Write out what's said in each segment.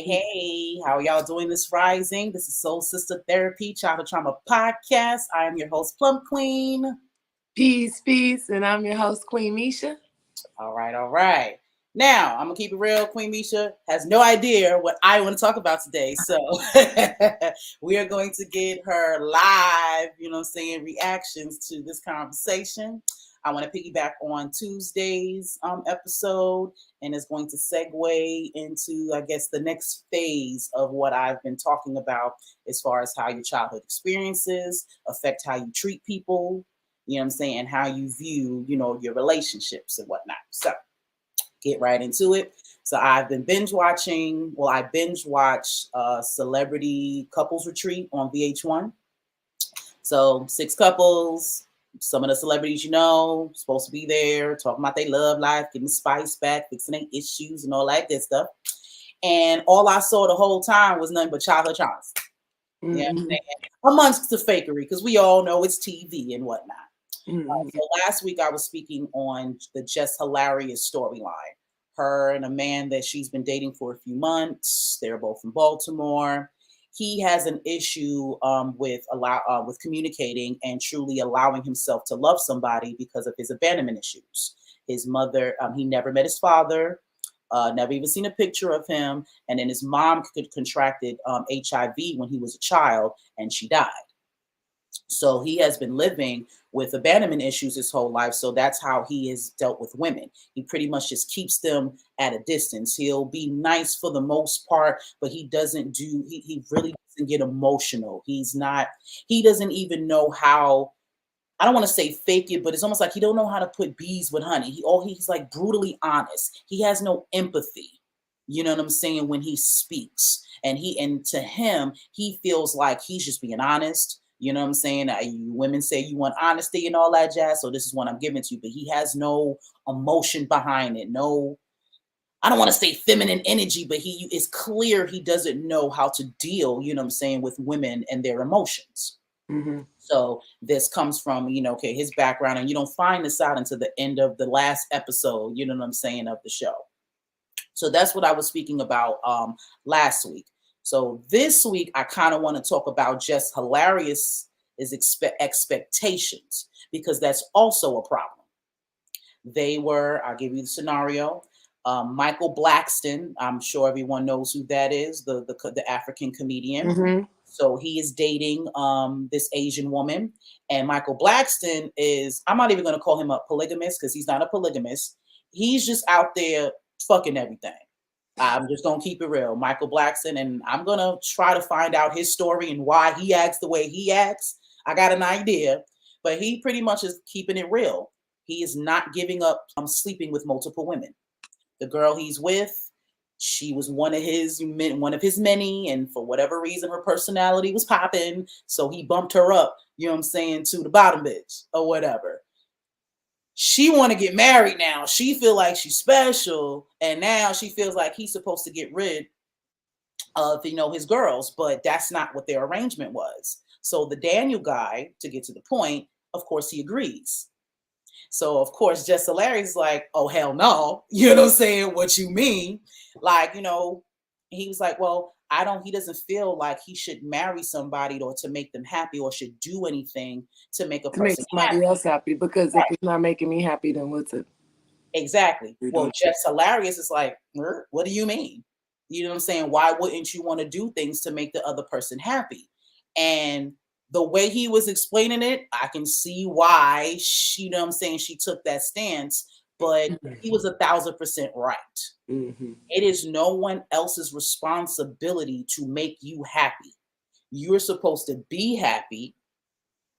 Hey, how are y'all doing this rising? This is SolSista Therapy, Childhood Trauma Podcast. I am your host, Plum Queen. Peace, and I'm your host, Queen Misha. All right. Now, I'm going to keep it real. Queen Misha has no idea what I want to talk about today. So we are going to get her live, reactions to this conversation. I want to piggyback on Tuesday's episode, and it's going to segue into, I guess, the next phase of what I've been talking about as far as how your childhood experiences affect how you treat people, and how you view, your relationships and whatnot. So get right into it. So I've been binge watching. Well, I binge watched Celebrity Couples Retreat on VH1. So 6 couples. Some of the celebrities, supposed to be there, talking about their love life, getting spice back, fixing their issues and all that good stuff. And all I saw the whole time was nothing but childhood traumas. Mm-hmm. You know what I'm saying? Amongst the fakery, because we all know it's TV and whatnot. Mm-hmm. So last week I was speaking on the Just Hilarious storyline. Her and a man that she's been dating for a few months. They're both from Baltimore. He has an issue with communicating and truly allowing himself to love somebody because of his abandonment issues. His mother, he never met his father, never even seen a picture of him. And then his mom contracted HIV when he was a child and she died. So he has been living with abandonment issues his whole life. So that's how he has dealt with women. He pretty much just keeps them at a distance. He'll be nice for the most part, but he really doesn't get emotional. He doesn't even know how, I don't want to say fake it, but it's almost like he don't know how to put bees with honey. He's like brutally honest. He has no empathy. You know what I'm saying? When he speaks and to him, he feels like he's just being honest. You know what I'm saying? Women say you want honesty and all that jazz. So this is what I'm giving to you. But he has no emotion behind it. No, I don't want to say feminine energy, but it's clear he doesn't know how to deal, with women and their emotions. Mm-hmm. So this comes from, his background. And you don't find this out until the end of the last episode, of the show. So that's what I was speaking about last week. So this week, I kind of want to talk about Just Hilarious is expectations, because that's also a problem. I'll give you the scenario. Michael Blackston, I'm sure everyone knows who that is, the African comedian. Mm-hmm. So he is dating this Asian woman, and Michael Blackston I'm not even going to call him a polygamist because he's not a polygamist. He's just out there fucking everything. I'm just going to keep it real. Michael Blackston, and I'm going to try to find out his story and why he acts the way he acts. I got an idea, but he pretty much is keeping it real. He is not giving up sleeping with multiple women. The girl he's with, she was one of his many, and for whatever reason, her personality was popping, so he bumped her up, to the bottom bitch or whatever. She want to get married now. She feel like she's special, and now she feels like he's supposed to get rid of, his girls, but that's not what their arrangement was. So the Daniel guy, to get to the point, of course he agrees. So of course Jess Larry's like, oh hell no, you know what I'm saying? What you mean? Like, he was like, well, he doesn't feel like he should marry somebody or to make them happy or should do anything to make a To make person somebody happy. else happy, because if it's not making me happy, then what's it? Exactly. You're Well, doing? Jess Hilarious is like, what do you mean? You know what I'm saying? Why wouldn't you want to do things to make the other person happy? And the way he was explaining it, I can see why you know what I'm saying, she took that stance, but he was 1,000% right. Mm-hmm. It is no one else's responsibility to make you happy. You're supposed to be happy.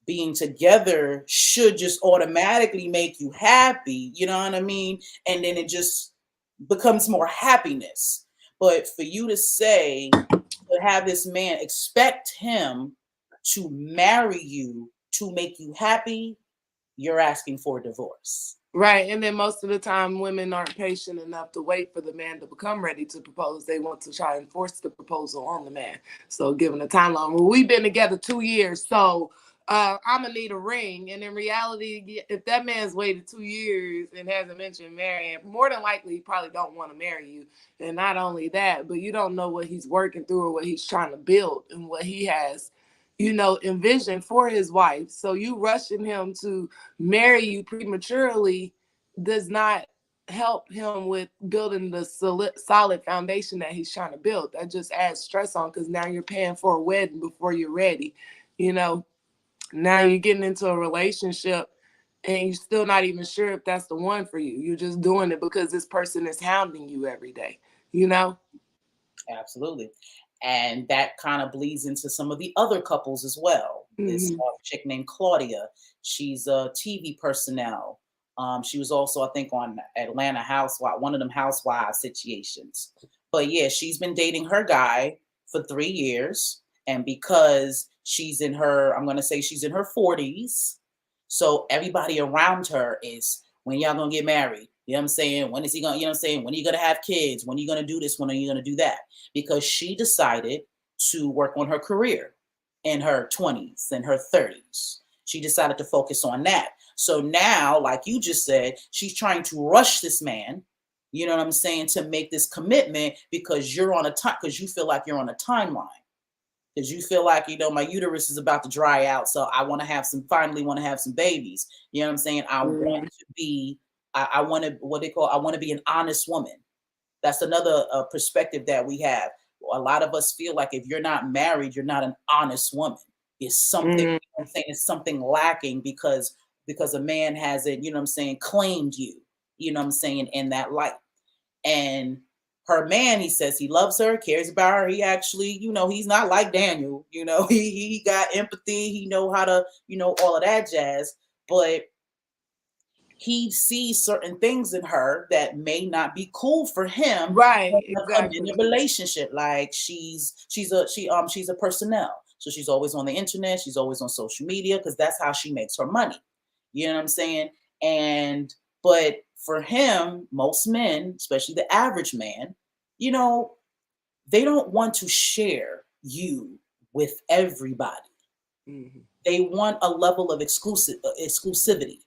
Being together should just automatically make you happy, you know what I mean? And then it just becomes more happiness. But for you to say, to have this man, expect him to marry you to make you happy, you're asking for a divorce. Right. And then most of the time, women aren't patient enough to wait for the man to become ready to propose. They want to try and force the proposal on the man. So, given a timeline, well, we've been together 2 years, so I'm going to need a ring. And in reality, if that man's waited 2 years and hasn't mentioned marrying, more than likely, he probably don't want to marry you. And not only that, but you don't know what he's working through or what he's trying to build and what he has, envisioned for his wife. So, you rushing him to marry you prematurely does not help him with building the solid foundation that he's trying to build. That just adds stress on, because now you're paying for a wedding before you're ready. You know, now you're getting into a relationship and you're still not even sure if that's the one for you. You're just doing it because this person is hounding you every day, you know? Absolutely. And that kind of bleeds into some of the other couples as well. This Mm-hmm. chick named Claudia, she's a TV personnel. She was also, I think, on Atlanta Housewife, one of them housewife situations. But yeah, she's been dating her guy for 3 years. And because I'm going to say she's in her 40s. So everybody around her is, when y'all going to get married? You know what I'm saying? When is he going to, you know what I'm saying? When are you going to have kids? When are you going to do this? When are you going to do that? Because she decided to work on her career in her 20s and her 30s. She decided to focus on that. So now, like you just said, she's trying to rush this man, you know what I'm saying, to make this commitment because you're on a time, because you feel like you're on a timeline. Because you feel like, my uterus is about to dry out. So I want to finally want to have some babies. You know what I'm saying? I want to be, I want to, what they call, I want to be an honest woman. That's another perspective that we have. A lot of us feel like if you're not married, you're not an honest woman. It's something, Mm-hmm. I'm saying, it's something lacking because a man hasn't, you know what I'm saying, claimed you, you know what I'm saying, in that light. And her man, he says he loves her, cares about her. He actually, he's not like Daniel, he got empathy, he know how to, all of that jazz. But he sees certain things in her that may not be cool for him Right, in exactly. a relationship. Like she's a personnel. So she's always on the internet, she's always on social media because that's how she makes her money. You know what I'm saying? But for him, most men, especially the average man, they don't want to share you with everybody. Mm-hmm. They want a level of exclusivity.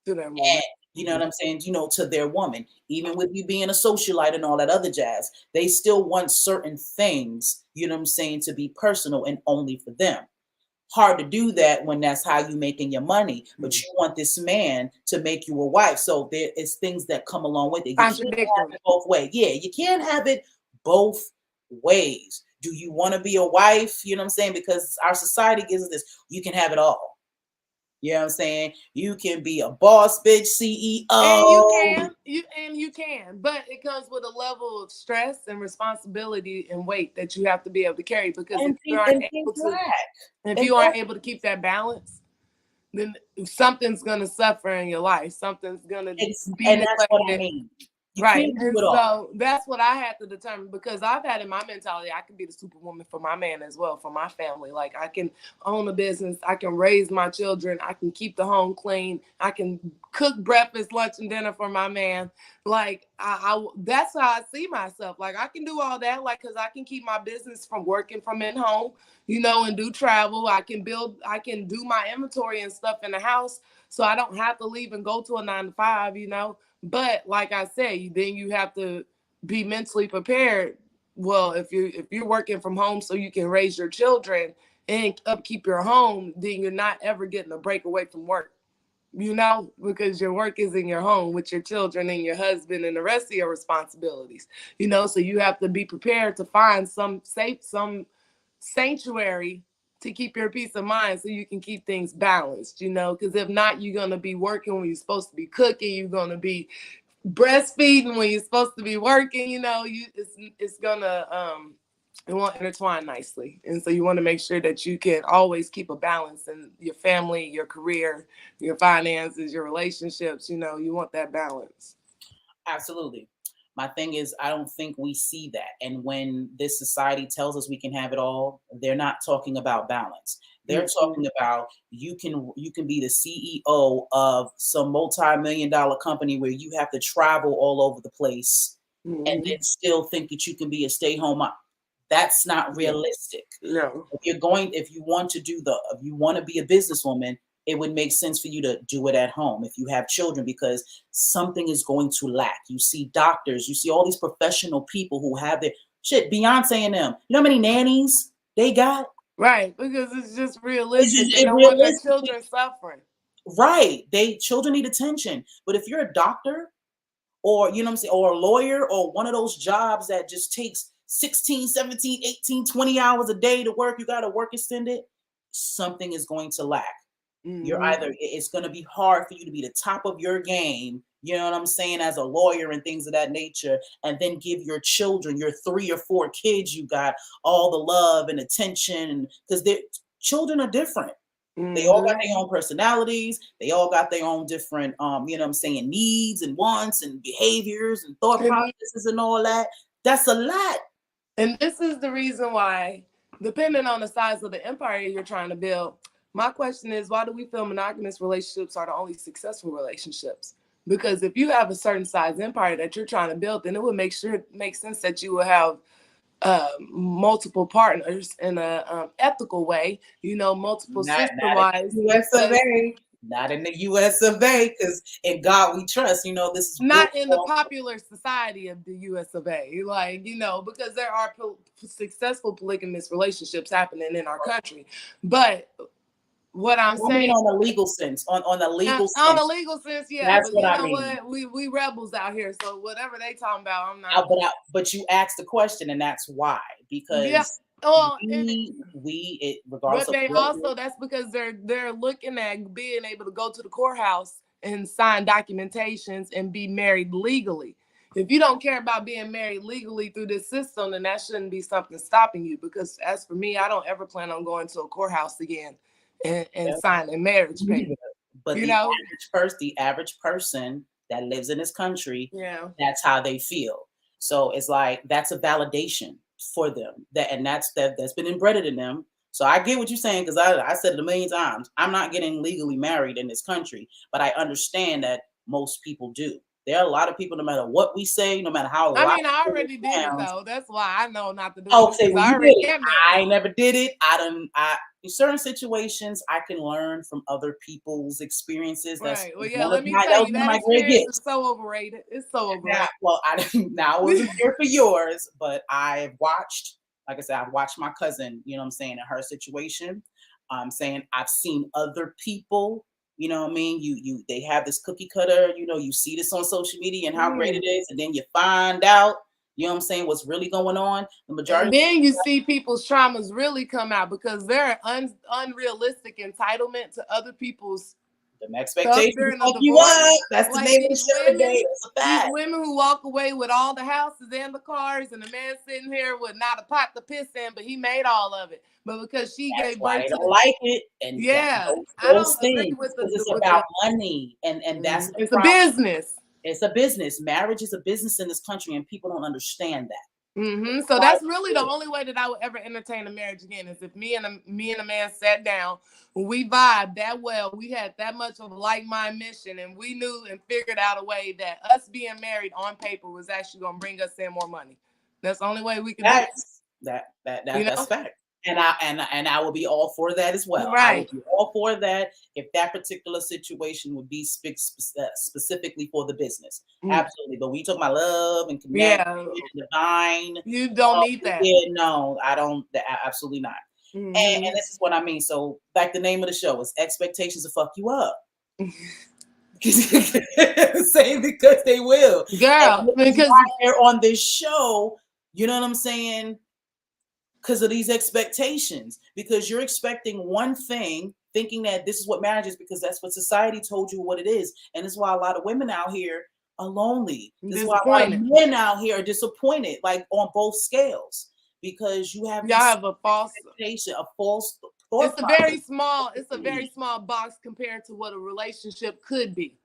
To that And woman. you know what I'm saying? To their woman, even with you being a socialite and all that other jazz, they still want certain things, you know what I'm saying, to be personal and only for them. Hard to do that when that's how you making your money, but you want this man to make you a wife. So there is things that come along with it. You can't have Contradictory. it both ways. Yeah, you can't have it both ways. Do you want to be a wife? You know what I'm saying? Because our society gives us this, you can have it all. You know what I'm saying? You can be a boss bitch And you CEO. can, but it comes with a level of stress and responsibility and weight that you have to be able to carry. Because And think black. if And you aren't able to keep that balance, then something's gonna suffer in your life. Something's gonna be and that's what I neglected. mean. You Right. can't do And it all. so that's what I had to determine, because I've had in my mentality, I can be the superwoman for my man as well, for my family. Like, I can own a business, I can raise my children, I can keep the home clean, I can cook breakfast, lunch, and dinner for my man. Like, that's how I see myself. Like, I can do all that, like, because I can keep my business from working from in home, and do travel. I can do my inventory and stuff in the house, so I don't have to leave and go to a 9 to 5. But like I say, then you have to be mentally prepared. Well, if you're working from home so you can raise your children and upkeep your home, then you're not ever getting a break away from work. Because your work is in your home with your children and your husband and the rest of your responsibilities. So you have to be prepared to find some sanctuary to keep your peace of mind so you can keep things balanced, because if not, you're going to be working when you're supposed to be cooking. You're going to be breastfeeding when you're supposed to be working. It's gonna it won't intertwine nicely. And so you want to make sure that you can always keep a balance in your family, your career, your finances, your relationships. You want that balance. Absolutely. My thing is, I don't think we see that. And when this society tells us we can have it all, they're not talking about balance. They're talking about you can be the CEO of some multi-million-dollar company where you have to travel all over the place and then still think that you can be a stay-home mom. That's not realistic. No. If you want to be a businesswoman, it would make sense for you to do it at home if you have children, because something is going to lack. You see doctors, you see all these professional people who have their shit. Beyonce and them. You know how many nannies they got? Right, because it's just It's realistic. just They it don't want their realistically children suffering. right. Children need attention. But if you're a doctor, or you know what I'm saying, or a lawyer, or one of those jobs that just takes 16, 17, 18, 20 hours a day to work, you got to work extended, something is going to lack. It's going to be hard for you to be the top of your game, you know what I'm saying, as a lawyer and things of that nature, and then give your children, your 3 or 4 kids you got, all the love and attention, because their children are different. They all got their own personalities. They all got their own different, you know what I'm saying, needs and wants and behaviors and thought processes and all that. That's a lot. And this is the reason why, depending on the size of the empire you're trying to build, my question is, why do we feel monogamous relationships are the only successful relationships? Because if you have a certain size empire that you're trying to build, then it would make sense that you will have multiple partners in a ethical way, multiple system Not wise, in the US of because A. Not in the US of A, because in God we trust. This is built not in the on. popular society of the US of A, because there are successful polygamous relationships happening in our country. But what I'm I mean, saying, on the legal sense, on the legal on a sense, legal sense, yeah, that's but what you I know mean. what? We rebels out here, so whatever they talking about, I'm not. But you asked the question, and that's why, Yeah. because Oh, regardless but of they what also, that's because they're looking at being able to go to the courthouse and sign documentations and be married legally. If you don't care about being married legally through this system, then that shouldn't be something stopping you. Because as for me, I don't ever plan on going to a courthouse again and signing marriage papers. but You know? the average person that lives in this country, Yeah. that's how they feel. So it's like that's a validation for them, that's been embedded in them. So I get what you're saying, because I said it a million times. I'm not getting legally married in this country, but I understand that most people do. There are a lot of people, no matter what we say, no matter how I mean, logical I it already did it sounds. though. That's why I know not to do it, Oh, say, because well, I you did already it. am married. I never did it. In certain situations, I can learn from other people's experiences. Right. Well, yeah, let me tell That was you, one of that my great experience is gifts. so overrated. It's so Now, overrated. well, I wasn't there for yours, but I've watched, like I said, I've watched my cousin, you know what I'm saying, in her situation. I'm saying I've seen other people, you know what I mean? They have this cookie cutter, you see this on social media and how great it is, and then you find out, you know what I'm saying, what's really going on. The majority And then you see people's traumas really come out, because they're unrealistic entitlement to other people's the stuff expectations during a fuck you divorce. up. That's the Like name of the show today. It's a these fact. women who walk away with all the houses and the cars, and the man sitting here with not a pot to piss in, but he made all of it. But because she That's gave why birth they to don't like it, and yeah, I those don't agree things, with because it's with about the money, and that's the it's a problem. business. It's a business. Marriage is a business in this country, and people don't understand that. So Why that's really the only way that I would ever entertain a marriage again is if me and a man sat down, we vibed that well, we had that much of a like mind mission, and we knew and figured out a way that us being married on paper was actually going to bring us in more money. That's the only way we can do it. Facts. That's You fact. And I will be all for that as well. I will right? be all for that if that particular situation would be specifically for the business. Mm. Absolutely. But we talk about love and connection, Yeah, divine. you don't need that. Yeah, no, I don't. Absolutely not. And Mm-hmm. this is what I mean. So, like the name of the show is expectations to fuck you up. Say because they will. Girl, And this is because why they're on this show. You know what I'm saying? Because of these expectations. Because you're expecting one thing, thinking that this is what marriage is, because that's what society told you what it is. And this is why a lot of women out here are lonely. This is why a lot of disappointed. men out here are disappointed, like on both scales. Because you have Y'all these have a false. expectation, a false thought process. It's a very small box compared to what a relationship could be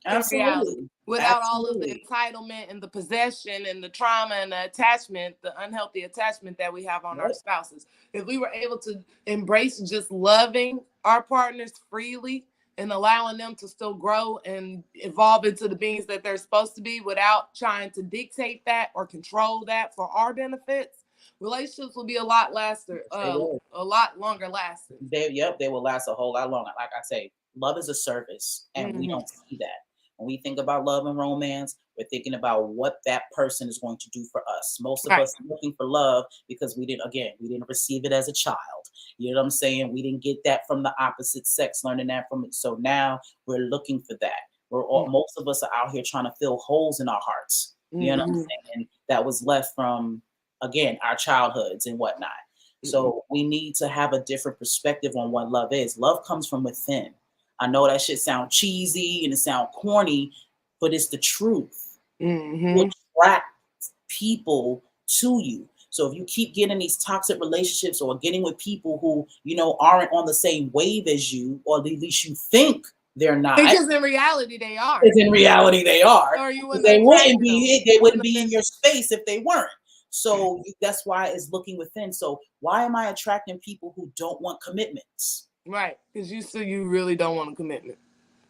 in reality, Absolutely. without all of the Absolutely. entitlement and the possession and the trauma and the attachment, the unhealthy attachment that we have on our Yep. spouses. If we were able to embrace just loving our partners freely and allowing them to still grow and evolve into the beings that they're supposed to be without trying to dictate that or control that for our benefits, relationships will be They will. a lot longer lasting. They will last a whole lot longer. Like I say, love is a service, and we Mm-hmm. don't see that. When we think about love and romance, we're thinking about what that person is going to do for us. Most of Right. us are looking for love because we didn't receive it as a child. You know what I'm saying? We didn't get that from the opposite sex, learning that from it. So now we're looking for that. Most of us are out here trying to fill holes in our hearts. You know what I'm Mm-hmm. saying? That was left from, again, our childhoods and whatnot. So we need to have a different perspective on what love is. Love comes from within. I know that shit sound cheesy and it sound corny, but it's the truth. You Mm-hmm. attract people to you. So if you keep getting these toxic relationships or getting with people who, aren't on the same wave as you, or at least you think they're not, Because in reality they are. because in reality they are. Or you Because wouldn't have attracted them. they wouldn't be in your space if they weren't. So that's why it's looking within. So why am I attracting people who don't want commitments? Right. Because you really don't want a commitment.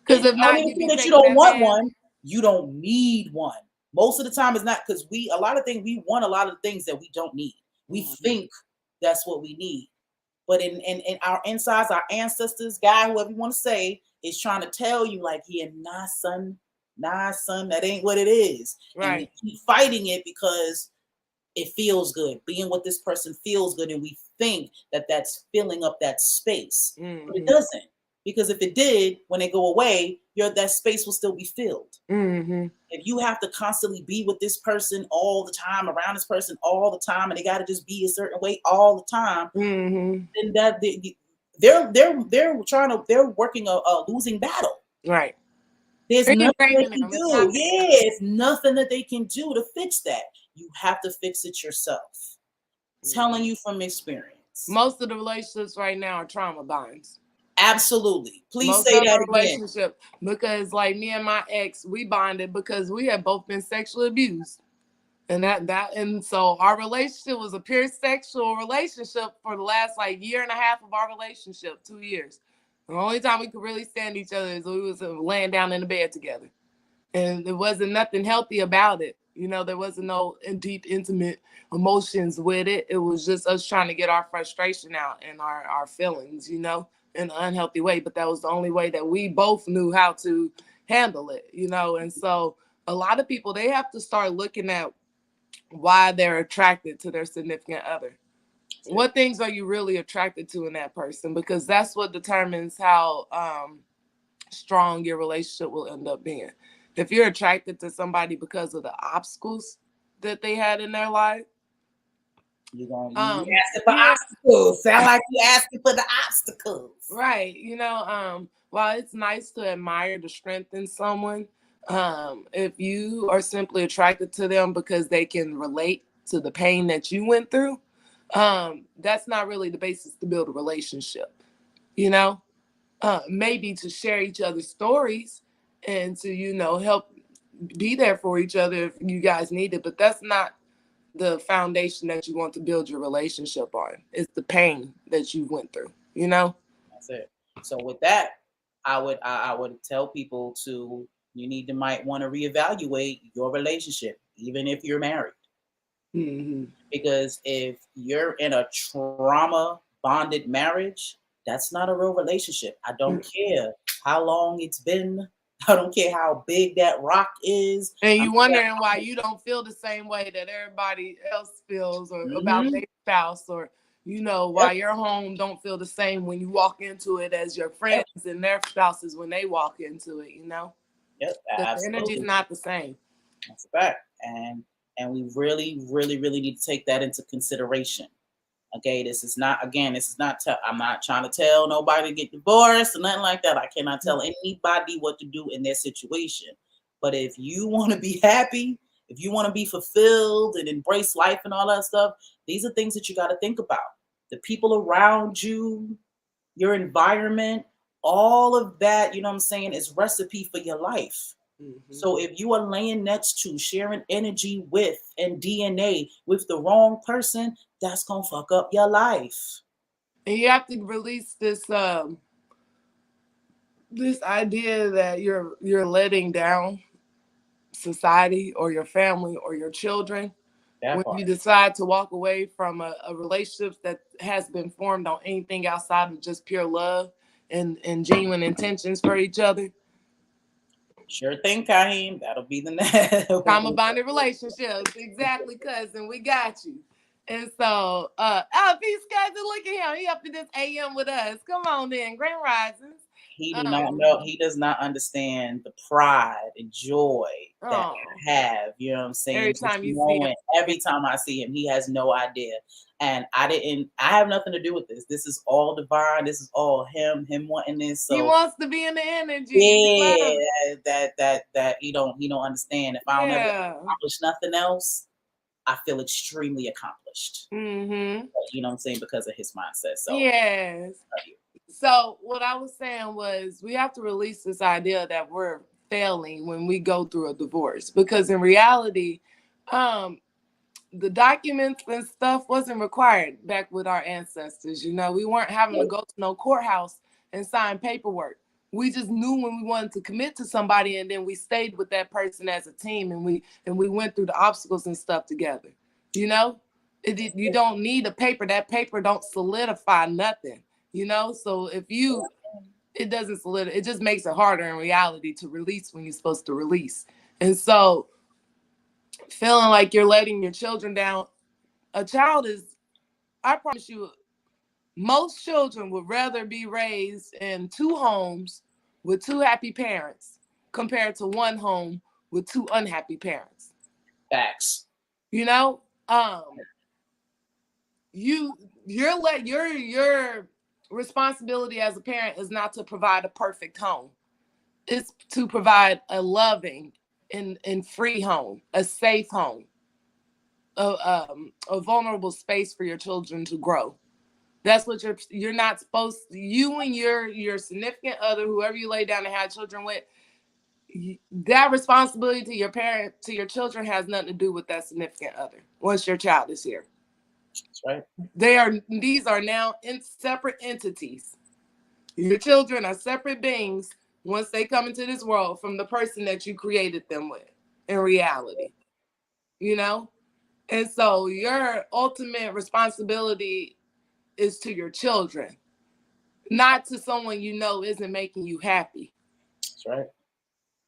Because if I don't not, even you'd be think that you taking don't that want man. one. You don't need one. Most of the time, it's not, because a lot of things, we want a lot of things that we don't need. We think that's what we need. But in our insides, our ancestors, God, whoever you want to say, is trying to tell you, like, yeah, nah, son, that ain't what it is. And we Right. keep fighting it because it feels good. Being with this person feels good, and we think that that's filling up that space. But it Mm-hmm. doesn't. Because if it did, when they go away, that space will still be filled. Mm-hmm. If you have to constantly be with this person all the time, around this person all the time, and they got to just be a certain way all the time, Mm-hmm. then they're working a losing battle. Right. There's They're nothing they ingrained in can them. It's do. not fair. Yeah, it's nothing that they can do to fix that. You have to fix it yourself. Telling you from experience. Most of the relationships right now are trauma bonds. Absolutely. Please Most say of that our again. relationship, because like me and my ex, we bonded because we had both been sexually abused. And so our relationship was a pure sexual relationship for the last like year and a half of our relationship, 2 years. The only time we could really stand each other is we was laying down in the bed together. And there wasn't nothing healthy about it. There wasn't no deep, intimate emotions with it. It was just us trying to get our frustration out and our feelings, in an unhealthy way. But that was the only way that we both knew how to handle it, And so a lot of people, they have to start looking at why they're attracted to their significant other. What things are you really attracted to in that person? Because that's what determines how strong your relationship will end up being. If you're attracted to somebody because of the obstacles that they had in their life, You asking for obstacles. Sound like you asking for the obstacles. Right. While it's nice to admire the strength in someone, if you are simply attracted to them because they can relate to the pain that you went through, that's not really the basis to build a relationship. Maybe to share each other's stories and to, help be there for each other if you guys need it, but that's not the foundation that you want to build your relationship on. It's the pain that you went through, you know? That's it. So with that, I would tell people to, you need to might want to reevaluate your relationship, even if you're married. Mm-hmm. Because if you're in a trauma bonded marriage, that's not a real relationship. I don't care how long it's been. I don't care how big that rock is. And I'm you wondering why you don't feel the same way that everybody else feels or about mm-hmm. their spouse, or you know why Yep, your home don't feel the same when you walk into it as your yep, friends and their spouses when they walk into it, you know? yep, Because the energy's absolutely. not the same. That's a fact. And we really, really, really need to take that into consideration. Okay, this is not, again, this is not, I'm not trying to tell nobody to get divorced or nothing like that. I cannot tell anybody what to do in their situation. But if you want to be happy, if you want to be fulfilled and embrace life and all that stuff, these are things that you got to think about. The people around you, your environment, all of that, you know what I'm saying, is recipe for your life. Mm-hmm. So if you are laying next to, sharing energy with, and DNA with the wrong person, that's gonna fuck up your life. And you have to release this idea that you're letting down society or your family or your children That when part. you decide to walk away from a relationship that has been formed on anything outside of just pure love and genuine intentions for each other. Sure thing, Kaheem. That'll be the next. Trauma bonded relationships, exactly, cousin. We got you. And so, peace, cousin. Look at him. He up to this AM with us. Come on, then, Grand Risings. He do not Um, know. He does not understand the pride and joy that oh, I have. You know what I'm every saying? Just time you see knowing him, every time I see him, he has no idea. And I didn't. I have nothing to do with this. This is all divine. This is all him wanting this. he So wants to be in the energy. We love it. yeah, that he don't understand. If I don't ever Yeah. accomplish nothing else, I feel extremely accomplished. Mm-hmm. You know what I'm saying? Because of his mindset. So Yes. So what I was saying was we have to release this idea that we're failing when we go through a divorce, because in reality, um, the documents and stuff wasn't required back with our ancestors. You know, we weren't having to go to no courthouse and sign paperwork. We just knew when we wanted to commit to somebody, and then we stayed with that person as a team, and we went through the obstacles and stuff together. You know, you don't need a paper. That paper don't solidify nothing. You know, so if you it doesn't solidify, it just makes it harder in reality to release when you're supposed to release. And so feeling like you're letting your children down, a child is, I promise you, most children would rather be raised in two homes with two happy parents compared to one home with two unhappy parents. facts. You know, you your responsibility as a parent is not to provide a perfect home. It's to provide a loving and free home, a safe home, a vulnerable space for your children to grow. That's what you're not supposed to, you and your significant other, whoever you lay down and have children with, that responsibility to your parent, to your children, has nothing to do with that significant other once your child is here. That's right. These are now in separate entities. Your children are separate beings once they come into this world from the person that you created them with in reality. You know? And so your ultimate responsibility is to your children, not to someone you know isn't making you happy. That's right.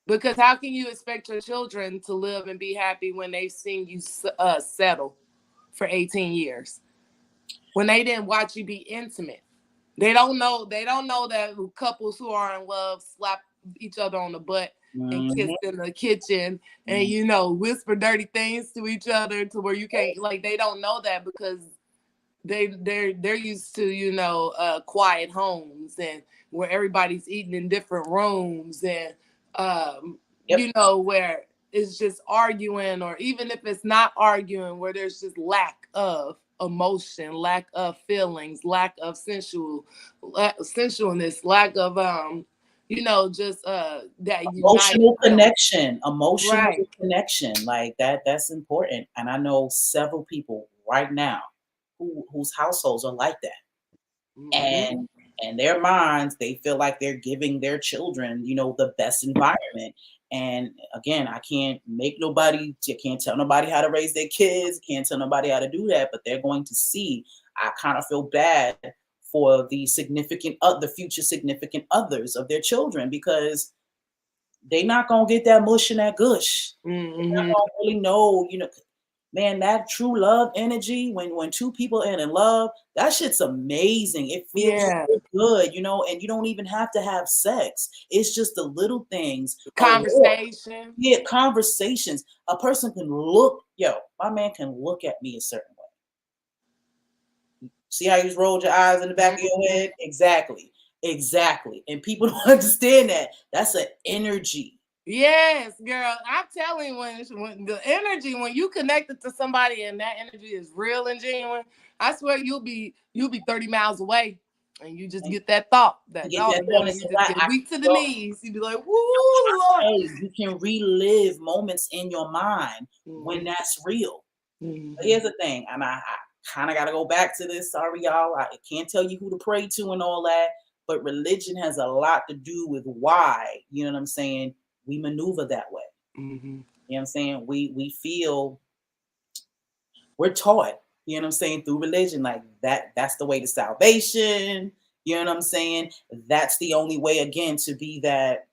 Because how can you expect your children to live and be happy when they've seen you settle for 18 years? When they didn't watch you be intimate. They don't know. They don't know that couples who are in love slap each other on the butt and kiss Mm-hmm. in the kitchen and whisper dirty things to each other to where you can't, like, they don't know that because they're used to quiet homes and where everybody's eating in different rooms and Yep. where it's just arguing, or even if it's not arguing, where there's just lack of emotion, lack of feelings, lack of sensualness, lack of just that united Emotional them. connection, emotional Right. connection, like that's important. And I know several people right now whose households are like that. Hmm. And in their minds, they feel like they're giving their children, the best environment. And again, I can't tell nobody how to raise their kids, can't tell nobody how to do that, but they're going to see. I kind of feel bad for the future significant others of their children, because they not gonna get that mush and that gush. They're not Hmm. gonna really know, man, that true love energy, when two people are in love, that shit's amazing. It feels Yeah. so good, and you don't even have to have sex. It's just the little things. A walk, Conversation. yeah, conversations. A person can look, my man can look at me a certain way. See how you just rolled your eyes in the back of your Mhm. head? Exactly. Exactly. And people don't understand that. That's an energy. Yes, girl. I'm telling you, when the energy, when you connected to somebody and that energy is real and genuine, I swear you'll be 30 miles away and you just And get that thought, you that get thought, that and thought, then and you so just get I weak to the well, knees. You'd be like, woo, Lord. hey, you can relive moments in your mind when Mhm. that's real. But Mhm. here's the thing, and I kind of got to go back to this. Sorry, y'all. I can't tell you who to pray to and all that, but religion has a lot to do with why, you know what I'm saying, we maneuver that way. Mhm. You know what I'm saying? We feel we're taught, you know what I'm saying, through religion, like that's the way to salvation. You know what I'm saying? That's the only way, again, to be that,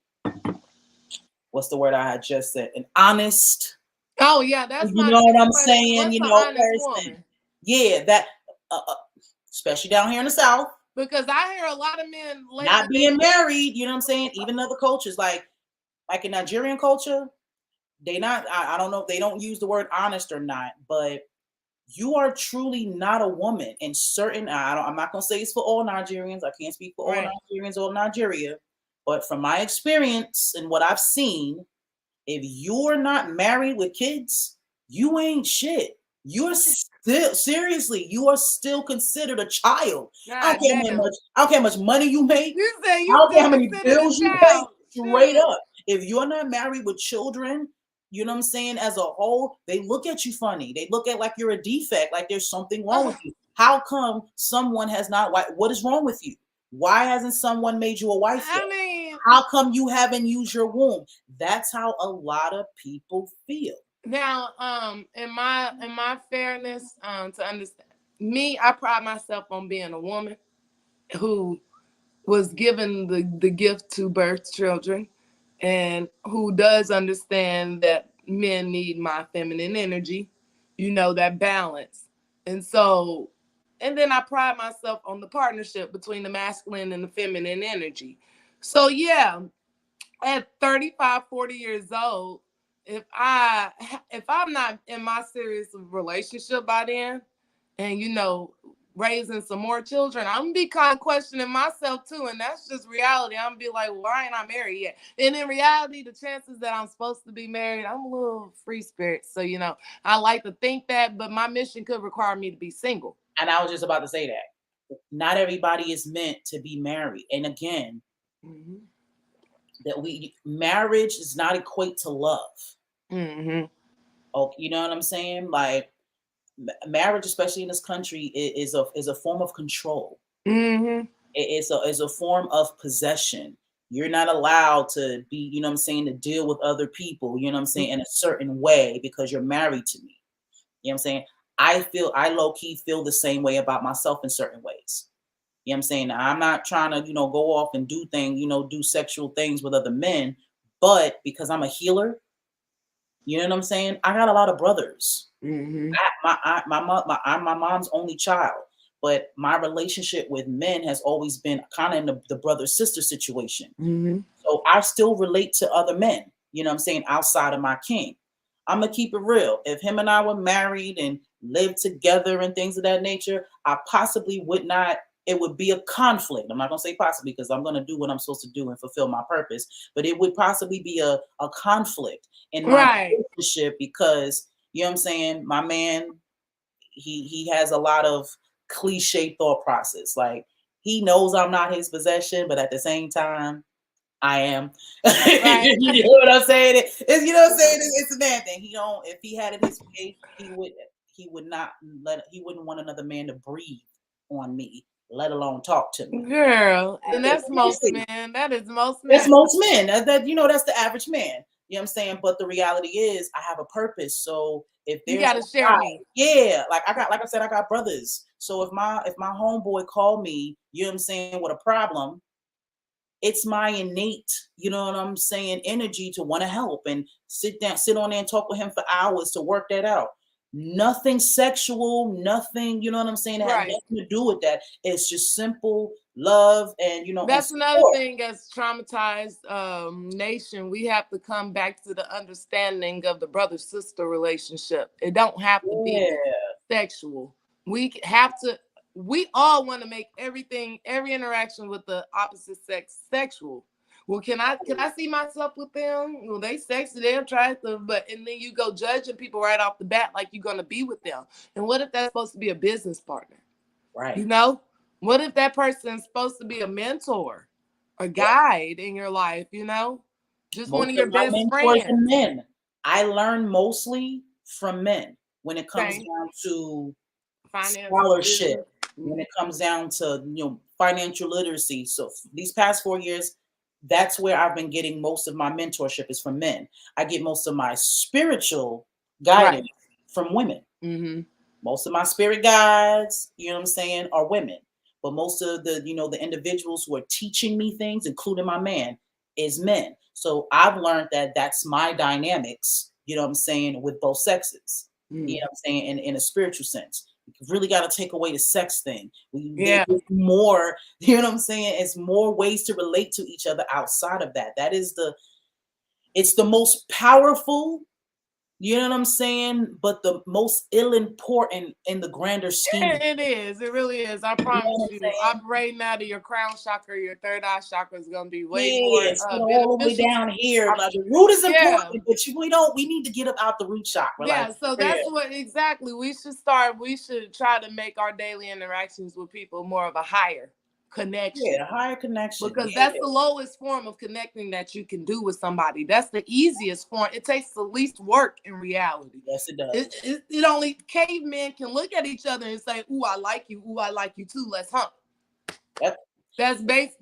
what's the word I had just said? An honest, Oh yeah, that's you my know what next I'm question. saying? What's an honest Person. woman? Yeah, that, uh, uh, especially down here in the South, Because I hear a lot of men lately, not being married, you know what I'm saying? Even other cultures, like in Nigerian culture, they not, I don't know if they don't use the word honest or not, but you are truly not a woman in certain, I'm not going to say it's for all Nigerians. I can't speak for all right? Nigerians or Nigeria, but from my experience and what I've seen, if you're not married with kids, you ain't shit. You're still, seriously, you are still considered a child. God damn. I don't care how much money you make. You say I you don't care still how many considered a bills you pay. child. Straight Shit. up. If you're not married with children, you know what I'm saying, as a whole, they look at you funny. They look at like you're a defect, like there's something wrong with you. How come someone has not, what is wrong with you? Why hasn't someone made you a wife yet? I mean, How come you haven't used your womb? That's how a lot of people feel. now, in my fairness, to understand me, I pride myself on being a woman who was given the gift to birth children, and who does understand that men need my feminine energy, that balance. And so, and then I pride myself on the partnership between the masculine and the feminine energy. So yeah, at 35, 40 years old, if I'm not in my serious relationship by then, and raising some more children, I'm gonna be kind of questioning myself too. And that's just reality. I'm gonna be like, why ain't I married yet? And in reality, the chances that I'm supposed to be married, I'm a little free spirit. So I like to think that, but my mission could require me to be single. And I was just about to say that. Not everybody is meant to be married. And again, Mm-hmm. that marriage does not equate to love. Mm-hmm. Oh, you know what I'm saying? Like, marriage, especially in this country, is a form of control. Mm-hmm. It's a form of possession. You're not allowed to be, you know what I'm saying, to deal with other people, you know what I'm saying, in a certain way because you're married to me. You know what I'm saying? I low key feel the same way about myself in certain ways. You know what I'm saying? Now, I'm not trying to, go off and do things, do sexual things with other men, but because I'm a healer, you know what I'm saying? I got a lot of brothers. Mm-hmm. I'm my mom's only child, but my relationship with men has always been kind of in the brother sister situation. Mm-hmm. So I still relate to other men, you know what I'm saying, outside of my king. I'm gonna keep it real. If him and I were married and lived together and things of that nature, I possibly would not. It would be a conflict. I'm not gonna say possibly because I'm gonna do what I'm supposed to do and fulfill my purpose. But it would possibly be a conflict in my Right. relationship because, you know what I'm saying, my man, he has a lot of cliche thought process. Like, he knows I'm not his possession, but at the same time, I am. Right. You know what I'm saying? It's, you know what I'm saying? It's a man thing. He don't. If he had it his way, he would. He would not let. He wouldn't want another man to breathe on me, let alone talk to me. Girl, and that's most Seriously, men. That is most that's men. most men. That you know, that's the average man. You know what I'm saying? But the reality is, I have a purpose. So if You there's got to a share guy, me. yeah, like I said, I got brothers. So if my homeboy called me, you know what I'm saying, with a problem, it's my innate, you know what I'm saying, energy to want to help and sit on there and talk with him for hours to work that out. Nothing sexual, nothing, you know what I'm saying, that had Right. nothing to do with that. It's just simple love and and That's another support. thing as traumatized nation. We have to come back to the understanding of the brother-sister relationship. It don't have to be Yeah, sexual. We all want to make every interaction with the opposite sex sexual. Well, can I see myself with them? Well, they sexy, they're attractive, but and then you go judging people right off the bat like you're gonna be with them. And what if that's supposed to be a business partner? right. You know, what if that person's supposed to be a mentor, a Yeah. guide in your life? Just one Most of of your my best mentors are friends. men. I learn mostly from men when it comes Okay, down to finances, scholarship, business. when Mhm. it comes down to financial literacy. So these past 4 years, that's where I've been getting most of my mentorship is from men. I get most of my spiritual Right. guidance from women. Mm-hmm. Most of my spirit guides, you know what I'm saying, are women. But most of the individuals who are teaching me things, including my man, is men. So I've learned that that's my dynamics, you know what I'm saying, with both sexes. You know Mm. what I'm saying, in a spiritual sense. You really got to take away the sex thing. Yeah. There's more, you know what I'm saying? It's more ways to relate to each other outside of that. It's the most powerful, you know what I'm saying? But the most ill important in the grander scheme of It is. It really is. I you know promise what I'm you. saying? Operating out of your crown chakra, your third eye chakra is going to be way more Yeah, start all the way beneficial. down here. Like the root is Yeah. important, but we need to get up out the root chakra. Like, Yeah, so for real. that's what exactly we should try to make our daily interactions with people more of a higher connection Yeah, higher connection. because that's Yeah. the lowest form of connecting that you can do with somebody. That's the easiest form. It takes the least work in reality. Yes, it It, does. it, it only cavemen can look at each other and say, "Ooh, I like you. Ooh, I like you too. Let's hump." Yep. That's base,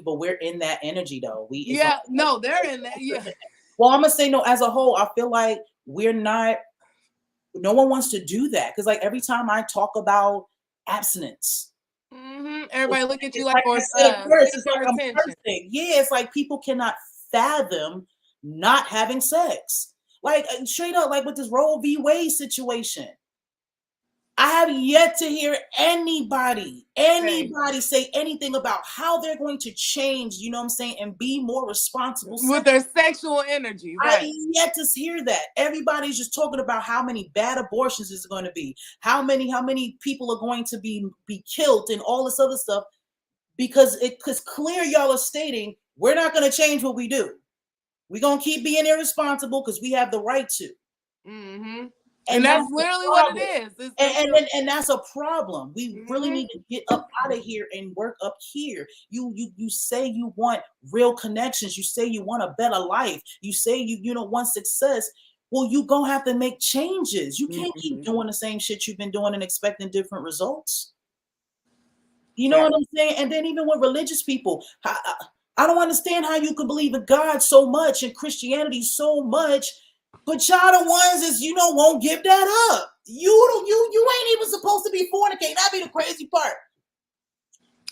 But we're in that energy though. It's Yeah, almost no, they're in that. we're Yeah. in that. Well, I'm gonna say no. As a whole, I feel like we're not. No one wants to do that because, like, every time I talk about abstinence, Everybody look at you it's like, like or I said first, seek it's your like I'm attention. cursing. Yeah, it's like people cannot fathom not having sex. Like straight up, like with this Roe v. Wade situation. I have yet to hear Okay. anybody say anything about how they're going to change, you know what I'm saying, and be more responsible With sex. their sexual energy, I right? yet to hear that. Everybody's just talking about how many bad abortions is going to be, how many people are going to be killed and all this other stuff because clear y'all are stating we're not going to change what we do. We're going to keep being irresponsible because we have the right to. hmm And And that's that's the literally what it problem. is. And that's a problem. We really Mhm. need to get up out of here and work up here. You say you want real connections. You say you want a better life. You say you want success. Well, you gonna have to make changes. You can't keep Mhm. doing the same shit you've been doing and expecting different results. You know Fact. what I'm saying? And then even with religious people, I don't understand how you can believe in God so much and Christianity so much, but y'all the ones is won't give that up. You don't you ain't even supposed to be fornicating. That'd be the crazy part.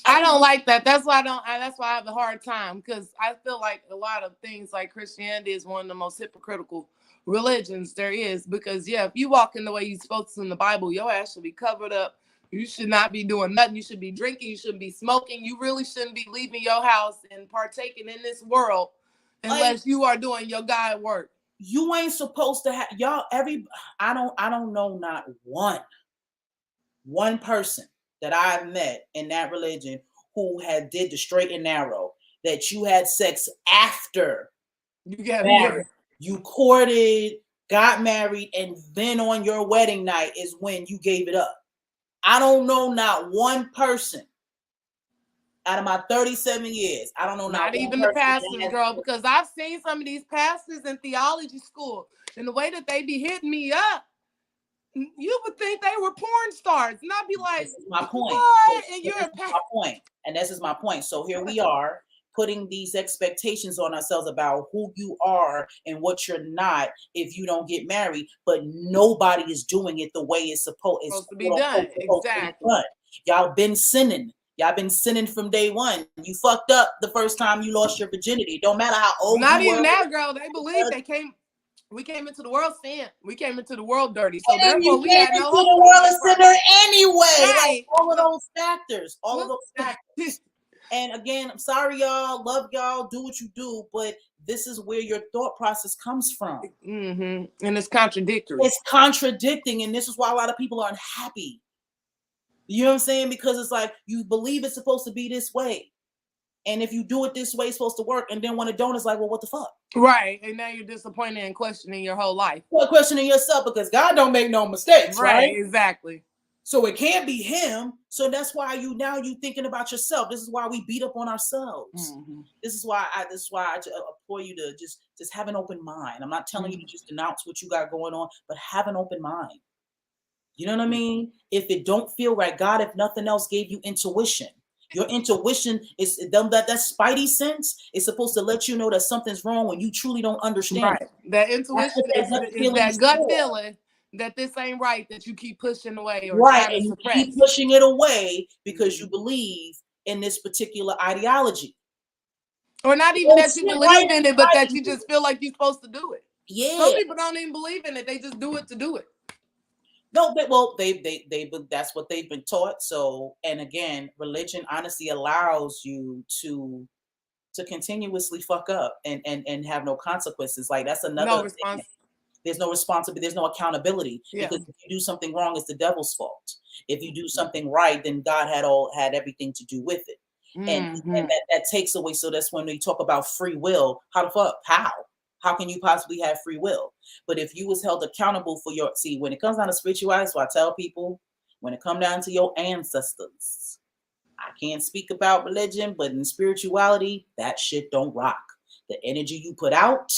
I don't like that. That's why I don't. That's why I have a hard time because I feel like a lot of things like Christianity is one of the most hypocritical religions there is. Because yeah, if you walk in the way you're supposed to in the Bible, your ass should be covered up. You should not be doing nothing. You should be drinking. You shouldn't be smoking. You really shouldn't be leaving your house and partaking in this world Like unless you are doing your God work. you ain't supposed to have y'all every I don't know not one person that I've met in that religion who had did the straight and narrow that you had sex after You got yeah. married. You courted, got married, and then on your wedding night is when you gave it up. I don't know not one person Out of my 37 years, I don't know Not one even the person pastors, that has. girl, because I've seen some of these pastors in theology school, and the way that they be hitting me up, you would think they were porn stars, and I'd be like, This is my point. what? And This you're a is pastor. my point. And this is my point. So here we are putting these expectations on ourselves about who you are and what you're not if you don't get married, but nobody is doing it the way it's supposed To be done. Exactly. done. Y'all been sinning. Y'all been sinning from day one. You fucked up the first time you lost your virginity. Don't matter how old Not you even were. that, girl. They believe we came into the world sin. We came into the world dirty. So And therefore you we came had no into hope. the world a sinner anyway. Right. Like all of those factors. And again, I'm sorry, y'all. Love y'all. Do what you do, but this is where your thought process comes from. And it's contradictory. It's contradicting, and this is why a lot of people are unhappy. You know what I'm saying? Because it's like you believe it's supposed to be this way, and if you do it this way, it's supposed to work. And then when it don't, it's like, well, what the fuck? Right. And now you're disappointed and questioning your whole life. You're questioning yourself because God don't make no mistakes, right? Exactly. So it can't be him. So that's why you thinking about yourself. This is why we beat up on ourselves. This is why I implore you to just have an open mind. I'm not telling you to just denounce what you got going on, but have an open mind. You know what I mean? If it don't feel right, God, if nothing else, gave you intuition. Your intuition is that spidey sense is supposed to let you know that something's wrong when you truly don't understand. Right. That intuition is that gut feeling that this ain't right, that you keep pushing away or trying to suppress. You keep pushing it away because you believe in this particular ideology. Or not even that you believe in it, but that you just feel like you're supposed to do it. Yeah. Some people don't even believe in it. They just do it to do it. No, they that's what they've been taught. So, and again, religion honestly allows you to continuously fuck up and have no consequences. Like that's another thing. There's no responsibility, there's no accountability. Because if you do something wrong, it's the devil's fault. If you do something right, then God had everything to do with it. And that takes away. So that's when we talk about free will. How the fuck? How can you possibly have free will? But if you was held accountable for when it comes down to spirituality, so I tell people, when it comes down to your ancestors, I can't speak about religion, but in spirituality, that shit don't rock. The energy you put out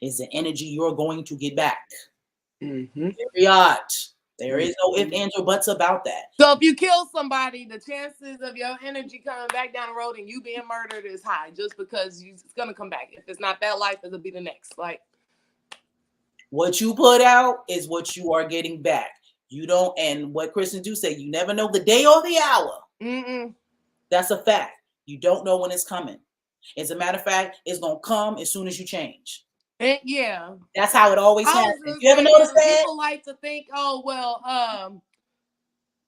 is the energy you're going to get back. Period. There is no ifs, ands, or buts about that. So if you kill somebody, the chances of your energy coming back down the road and you being murdered is high, just because it's gonna come back. If it's not that life, it'll be the next. Like what you put out is what you are getting back. You don't, and what Christians do say, you never know the day or the hour. That's a fact. You don't know when it's coming. As a matter of fact, it's gonna come as soon as you change. Yeah, that's how it always happens. You ever notice that? People like to think, oh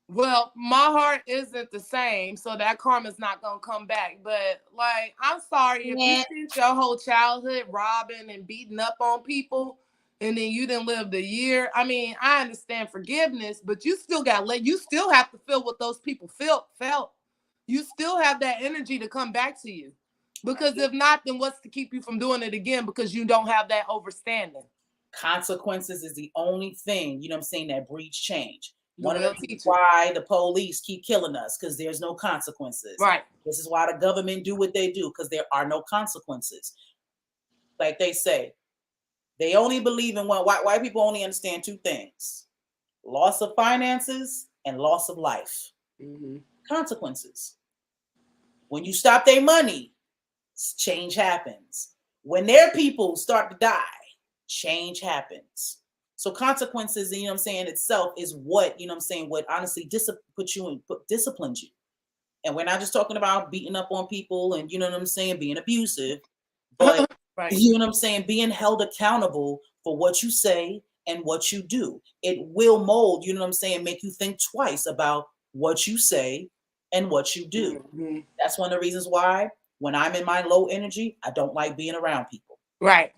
well, my heart isn't the same, so that karma's not gonna come back. But like, I'm sorry if you spent your whole childhood robbing and beating up on people, and then you didn't live the year. I mean, I understand forgiveness, but you still you still have to feel what those people felt. You still have that energy to come back to you. Because if not, then what's to keep you from doing it again? Because you don't have that overstanding. Consequences is the only thing, you know what I'm saying, that breeds change. One of the reasons why the police keep killing us, because there's no consequences. Right. This is why the government do what they do, because there are no consequences. Like they say, they only believe in white people only understand two things: loss of finances and loss of life. Consequences. When you stop their money, change happens. When their people start to die, change happens. So consequences, you know what I'm saying, itself is what, you know what I'm saying, what honestly disciplines you. And we're not just talking about beating up on people and, you know what I'm saying, being abusive, but you know what I'm saying, being held accountable for what you say and what you do. It will mold, you know what I'm saying, make you think twice about what you say and what you do. That's one of the reasons why when I'm in my low energy, I don't like being around people. Right.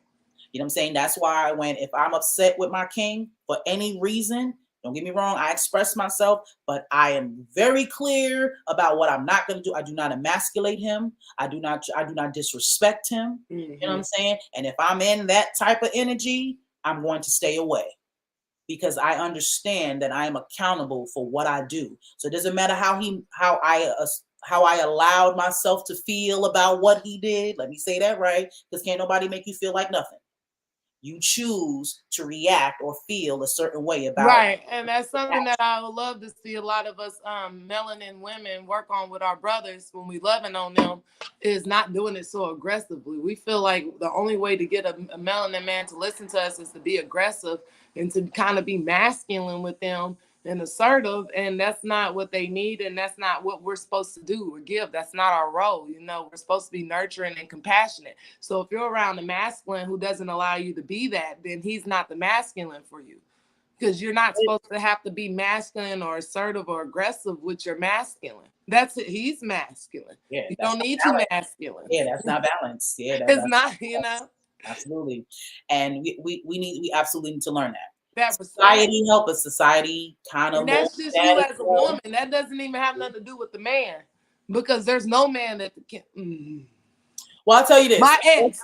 You know what I'm saying? That's why if I'm upset with my king for any reason, don't get me wrong, I express myself, but I am very clear about what I'm not going to do. I do not emasculate him. I do not disrespect him. You know what I'm saying? And if I'm in that type of energy, I'm going to stay away, because I understand that I am accountable for what I do. So it doesn't matter how I allowed myself to feel about what he did. Let me say that right, because can't nobody make you feel like nothing. You choose to react or feel a certain way about Right, and that's something that I would love to see a lot of us melanin women work on with our brothers when we loving on them, is not doing it so aggressively. We feel like the only way to get a melanin man to listen to us is to be aggressive and to kind of be masculine with them and assertive, and that's not what they need, and that's not what we're supposed to do or give. That's not our role. We're supposed to be nurturing and compassionate. So if you're around a masculine who doesn't allow you to be that, then he's not the masculine for you, because you're not supposed to have to be masculine or assertive or aggressive with your masculine. That's it. He's masculine. yeah, You that's don't not need two balance. masculines. Yeah, that's not balance. Yeah, It's not. absolutely. And we absolutely need to learn that. That respect. Society help us. Society kind of And low that's just you status. as a woman. That doesn't even have nothing to do with the man, because there's no man that can. Well, I'll tell you this. My ex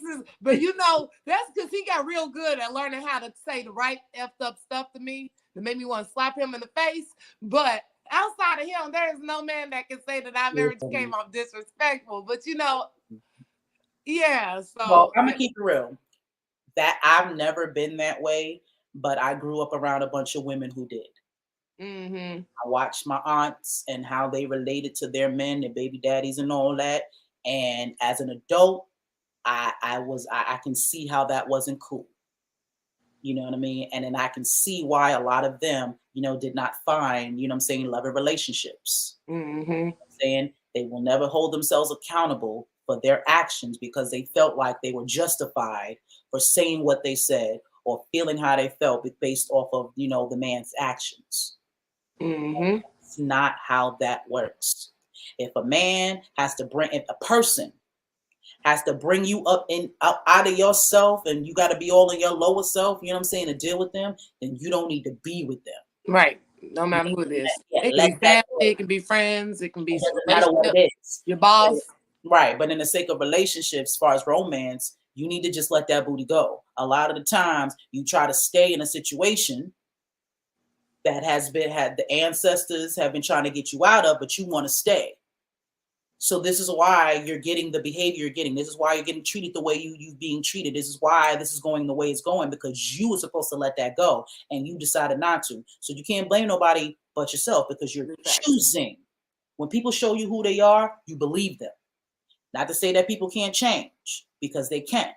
is, but that's because he got real good at learning how to say the right effed up stuff to me that made me want to slap him in the face. But outside of him, there is no man that can say that I've ever came off disrespectful. But yeah. Well, So I'm gonna keep it real. That I've never been that way, but I grew up around a bunch of women who did. mm-hmm. I watched my aunts and how they related to their men, their baby daddies, and all that. And as an adult, I can see how that wasn't cool. You know what I mean? And then I can see why a lot of them, did not find, loving relationships. Mm-hmm. Saying they will never hold themselves accountable for their actions because they felt like they were justified for saying what they said or feeling how they felt based off of, the man's actions. Mm-hmm. It's not how that works. If a man has to if a person has to bring you up out of yourself, and you got to be all in your lower self, to deal with them, then you don't need to be with them. Right. No matter who it is. Yeah, It can be family, it can be friends, it can be it doesn't matter what it is. your boss. Right. But in the sake of relationships, as far as romance, you need to just let that booty go. A lot of the times you try to stay in a situation that had the ancestors have been trying to get you out of, but you want to stay. So this is why you're getting the behavior you're getting. This is why you're getting treated the way you're being treated. This is why this is going the way it's going, because you were supposed to let that go and you decided not to. So you can't blame nobody but yourself, because you're choosing. When people show you who they are, you believe them. Not to say that people can't change, because they can.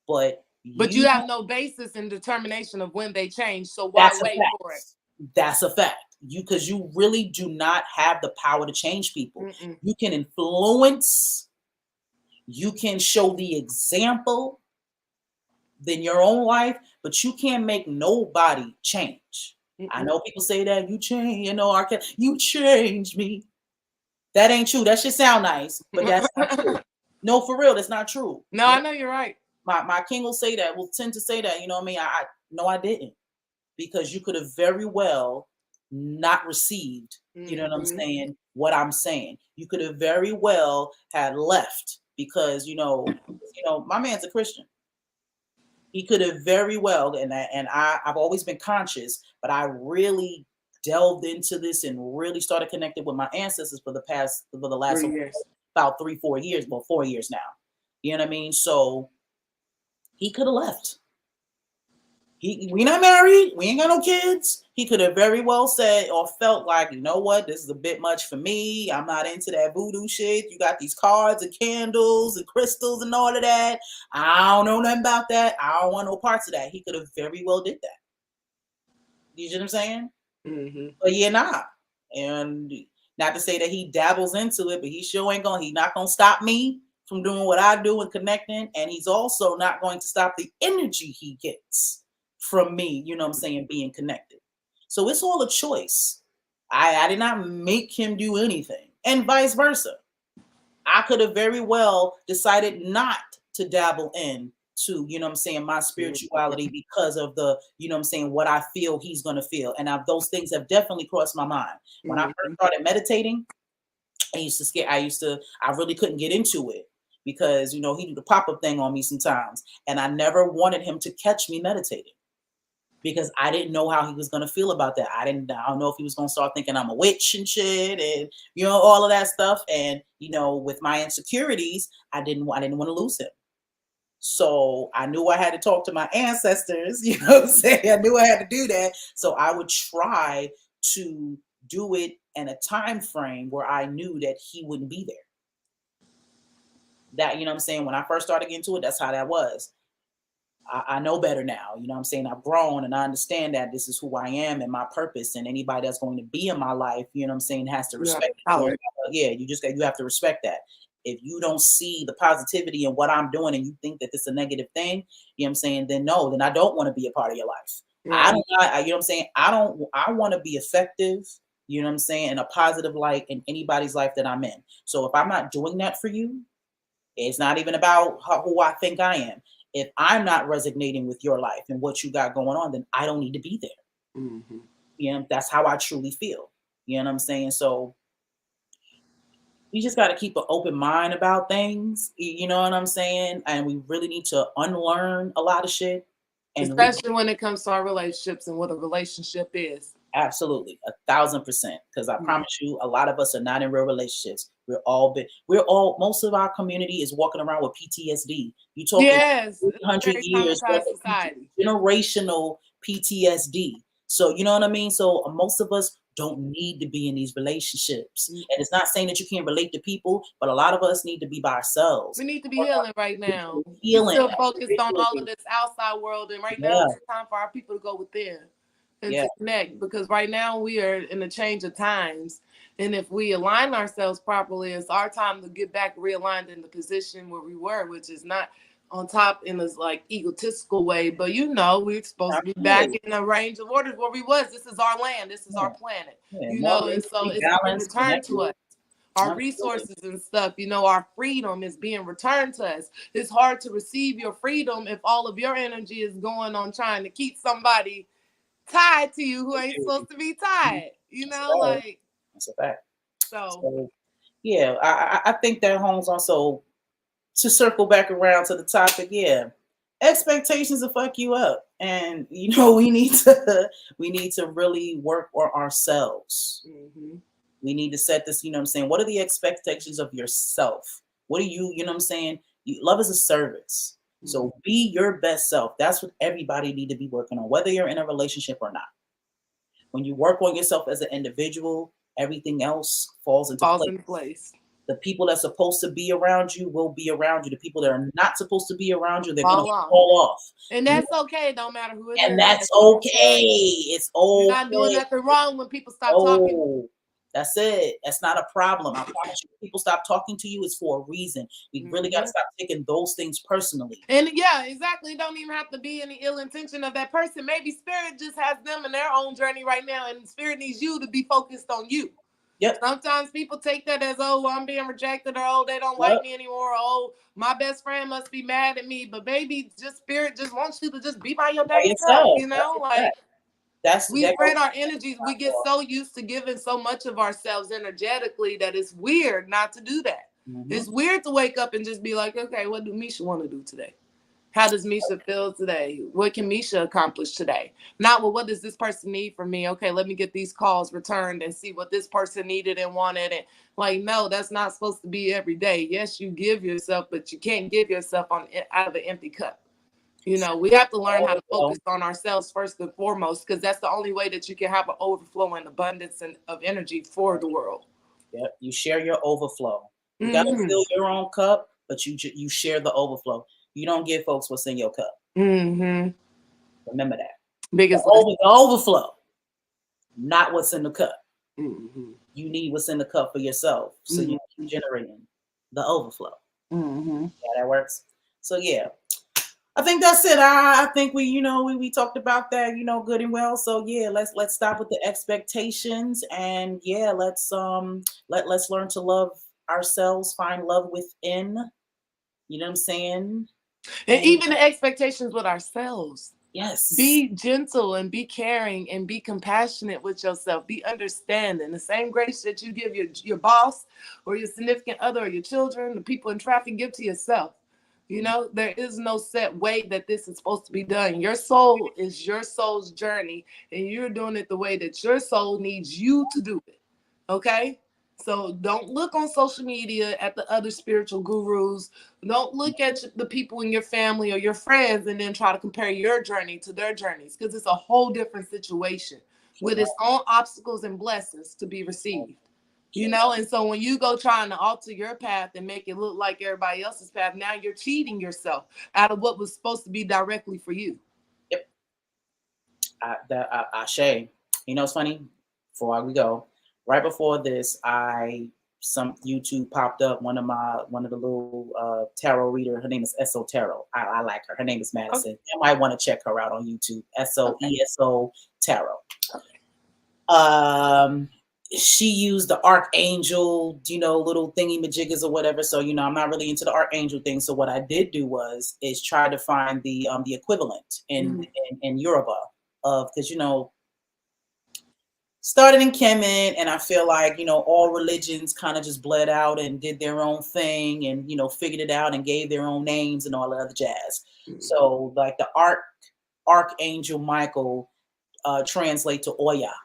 But you have no basis and determination of when they change. So why wait for it? That's a fact. Because you really do not have the power to change people. Mm-mm. You can influence, you can show the example in your own life, but you can't make nobody change. Mm-mm. I know people say that you change, you changed me. That ain't true. That should sound nice, but that's not true. No, for real, that's not true. No, I know you're right. My king will say that, will tend to say that, I didn't. Because you could have very well not received, you know what I'm saying, what I'm saying. You could have very well had left because, my man's a Christian. He could have very well, and I've always been conscious, but I really delved into this and really started connecting with my ancestors for the last 3 years. About 3-4 years, 4 years now. You know what I mean? So he could have left. We not married. We ain't got no kids. He could have very well said or felt like, you know what, this is a bit much for me. I'm not into that voodoo shit. You got these cards and candles and crystals and all of that. I don't know nothing about that. I don't want no parts of that. He could have very well did that. You see what I'm saying? Mm-hmm. But yeah, nah. And not to say that he dabbles into it, but he sure ain't he's not gonna stop me from doing what I do and connecting. And he's also not going to stop the energy he gets from me, being connected. So it's all a choice. I did not make him do anything, and vice versa. I could have very well decided not to dabble in to, my spirituality because of the, what I feel he's going to feel. And those things have definitely crossed my mind. When I first started meditating, I really couldn't get into it because, he did the pop-up thing on me sometimes. And I never wanted him to catch me meditating. because I didn't know how he was gonna feel about that. I don't know if he was gonna start thinking I'm a witch and shit, and all of that stuff. And with my insecurities, I didn't want to lose him. So I knew I had to talk to my ancestors. What I'm saying? I knew I had to do that. So I would try to do it in a time frame where I knew that he wouldn't be there. That what I'm saying. When I first started getting to it, that's how that was. I know better now. What I'm saying? I've grown and I understand that this is who I am and my purpose. And anybody that's going to be in my life, what I'm saying, has to You have respect to it. tolerate. Yeah, you have to respect that. If you don't see the positivity in what I'm doing and you think that this is a negative thing, what I'm saying, then no, then I don't want to be a part of your life. I Right. don't, what I'm saying? I want to be effective, what I'm saying, in a positive light in anybody's life that I'm in. So if I'm not doing that for you, it's not even about who I think I am. If I'm not resonating with your life and what you got going on, then I don't need to be there. Mm-hmm. That's how I truly feel. You know what I'm saying? So we just got to keep an open mind about things. You know what I'm saying? And we really need to unlearn a lot of shit. And Especially when it comes to our relationships and what a relationship is. absolutely, 1,000%. Because I Mm. promise you, a lot of us are not in real relationships. Most of our community is walking around with PTSD. You talking Yes, it's a 300 very years worth traumatized of society. generational PTSD. So you know what I mean? So most of us don't need to be in these relationships. Mm. And it's not saying that you can't relate to people, but a lot of us need to be by ourselves. We need to be healing right now. We Healing still focused on all of individually. this outside world, and right now Yeah, it's time for our people to go within and yeah. to connect. Because right now we are in a change of times, and if we align ourselves properly, it's our time to get back realigned in the position where we were, which is not on top in this like egotistical way, but we're supposed to be back Absolutely. in a range of orders where we was. This is our land. This is our Yeah, planet. yeah. More And so racially it's being balanced, returned to connected. us, our Absolutely. resources and stuff, our freedom is being returned to us. It's hard to receive your freedom if all of your energy is going on trying to keep somebody tied to you who ain't supposed to be tied, That's a fact. like, That's a fact. so. So yeah, I think that homes also, to circle back around to the topic, yeah. Expectations will fuck you up. And we need to really work on ourselves. Mm-hmm. We need to set this, what I'm saying? What are the expectations of yourself? What do you know what I'm saying? Love is a service. Mm-hmm. So be your best self. That's what everybody need to be working on, whether you're in a relationship or not. When you work on yourself as an individual, everything else falls into Falls place. into place. The people that's supposed to be around you will be around you. The people that are not supposed to be around you, they're gonna Fall off. fall off. And that's okay. Don't matter who it And is. that's That's okay. okay. It's You're not doing okay. nothing wrong when people stop talking. Oh, that's it. That's not a problem. I promise you. If people stop talking to you, it's for a reason. We really got to Mm-hmm. stop taking those things personally. And yeah, exactly. It don't even have to be any ill intention of that person. Maybe spirit just has them in their own journey right now, and spirit needs you to be focused on you. Yep. Sometimes people take that as, oh, I'm being rejected, or oh, they don't Yep. like me anymore, or oh, my best friend must be mad at me. But maybe just spirit just wants you to just be by your By dang self, yourself. That's a like fact. we That goes spread our energies. We get so used to giving so much of ourselves energetically that it's weird not to do that. mm-hmm. It's weird to wake up and just be like, okay, what do Misha want to do today? How does Misha feel today? What can Misha accomplish today? Not, well, what does this person need from me? Okay, let me get these calls returned and see what this person needed and wanted. And like, no, that's not supposed to be every day. Yes, you give yourself, but you can't give yourself out of an empty cup. We have to learn how to Overflow. focus on ourselves first and foremost, because that's the only way that you can have an overflow and abundance of energy for the world. Yep. You share your overflow. You got to Mm-hmm. fill your own cup, but you share the overflow. You don't give folks what's in your cup. Mm-hmm. Remember that. Biggest lesson. The overflow, not what's in the cup. Mm-hmm. You need what's in the cup for yourself, so you Mm-hmm. keep generating the overflow. Mm-hmm. Yeah, that works. So yeah, I think that's it. I think we talked about that good and well. So yeah, let's stop with the expectations, and yeah, let's learn to love ourselves, find love within. You know what I'm saying? And And even the expectations with ourselves. yes, Be gentle and be caring and be compassionate with yourself. Be understanding. The same grace that you give your boss or your significant other or your children, the people in traffic, give to yourself. You know, there is no set way that this is supposed to be done. Your soul is your soul's journey, and you're doing it the way that your soul needs you to do it. Okay? So don't look on social media at the other spiritual gurus. Don't look at the people in your family or your friends and then try to compare your journey to their journeys, because it's a whole different situation with its own obstacles and blessings to be received. You know, and so when you go trying to alter your path and make it look like everybody else's path, now you're cheating yourself out of what was supposed to be directly for you. Yep. Shay. You know, it's funny. Before we go, right before this, some YouTube popped up one of the little tarot reader. Her name is SO Tarot. I like her. Her name is Madison. Okay. You might want to check her out on YouTube. SOESO Tarot. Okay. She used the archangel, little thingy majiggers or whatever. So, I'm not really into the archangel thing. So what I did do is try to find the equivalent in Yoruba of, because, started in Kemet, and I feel like, all religions kind of just bled out and did their own thing and, figured it out and gave their own names and all that other jazz. So like the Archangel Michael translate to Oya.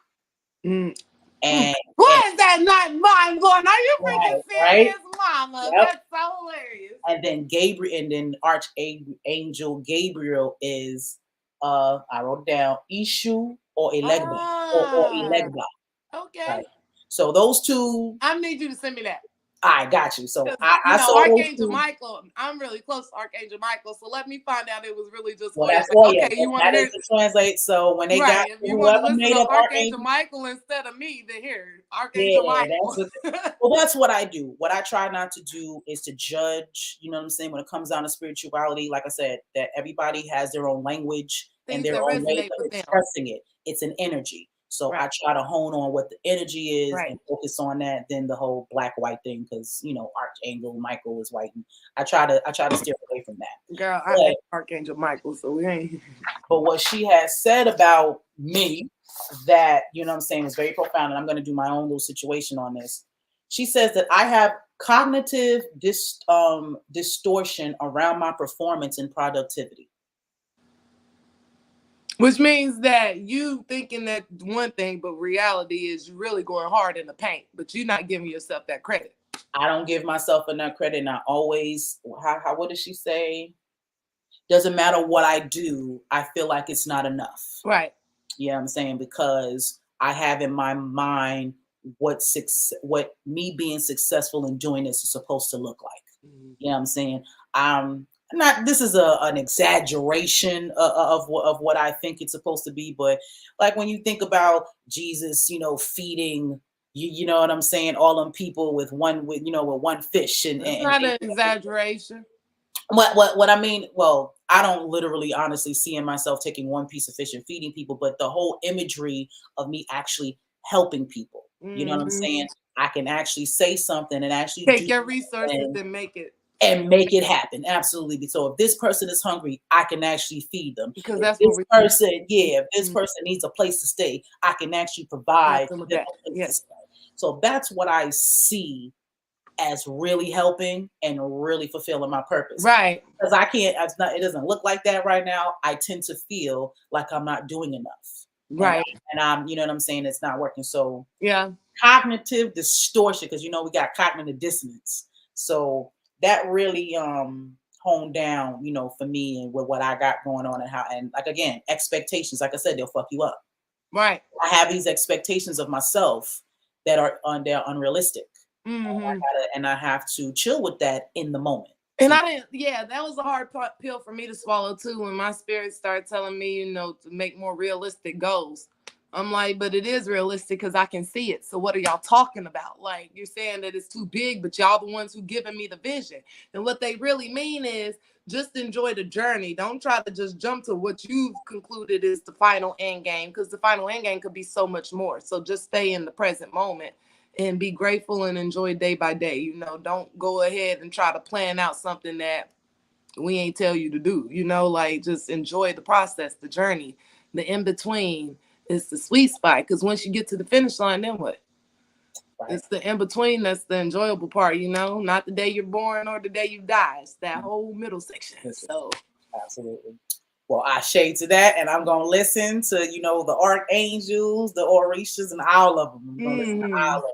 And why is that not mind blowing? Are you freaking serious, mama? Yep. That's so hilarious. And then Archangel Gabriel is I wrote it down, Ishu or Elegba or Elegba. Okay. Right. So those two. I need you to send me that. I got you. So I saw Archangel Michael. I'm really close to Archangel Michael, so let me find out it was really just. Well, that's all. Okay, you want to translate? So when they got if you want to listen to Archangel Michael instead of me, then here, Archangel Michael. That's what I do. What I try not to do is to judge. You know what I'm saying? When it comes down to spirituality, like I said, that everybody has their own language and their own way of expressing it. It's an energy. So I try to hone on what the energy is and focus on that. Then the whole black-white thing, because Archangel Michael is white. And I try to steer away from that. Girl, I hate Archangel Michael, so we ain't. But what she has said about me, that is very profound, and I'm going to do my own little situation on this. She says that I have cognitive distortion around my performance and productivity. Which means that you thinking that one thing, but reality is you really going hard in the paint, but you're not giving yourself that credit. I don't give myself enough credit. And I always, what does she say? Doesn't matter what I do, I feel like it's not enough. Right. You know what I'm saying? Because I have in my mind what me being successful in doing this is supposed to look like. Mm-hmm. You know what I'm saying? This is an exaggeration of what I think it's supposed to be, but like when you think about Jesus, feeding you know what I'm saying, all them people with one fish, and it's not an exaggeration. What I mean, well, I don't literally honestly see in myself taking one piece of fish and feeding people, but the whole imagery of me actually helping people. Mm-hmm. You know what I'm saying? I can actually say something and actually take your resources and make it happen. Absolutely. So if this person is hungry, I can actually feed them. Because that's if this person needs a place to stay, I can actually provide them a place to stay. So that's what I see as really helping and really fulfilling my purpose. Right. Because it doesn't look like that right now. I tend to feel like I'm not doing enough. Right. And I'm, you know what I'm saying? It's not working. So yeah. Cognitive distortion, because we got cognitive dissonance. So that really honed down, for me and with what I got going on and like, again, expectations, like I said, they'll fuck you up. Right. I have these expectations of myself that are they're unrealistic. Mm-hmm. And I have to chill with that in the moment. And that was a hard pill for me to swallow too, when my spirit started telling me, to make more realistic goals. I'm like, but it is realistic because I can see it. So what are y'all talking about? Like, you're saying that it's too big, but y'all the ones who giving me the vision. And what they really mean is just enjoy the journey. Don't try to just jump to what you've concluded is the final end game, because the final end game could be so much more. So just stay in the present moment and be grateful and enjoy day by day. Don't go ahead and try to plan out something that we ain't tell you to do. Like, just enjoy the process, the journey, the in-between. It's the sweet spot, because once you get to the finish line, then what? Right. It's the in between that's the enjoyable part, not the day you're born or the day you die. It's that whole middle section. So Absolutely. Well, I shade to that, and I'm gonna listen to the archangels, the orishas, and all of them. I'm gonna listen to all of them.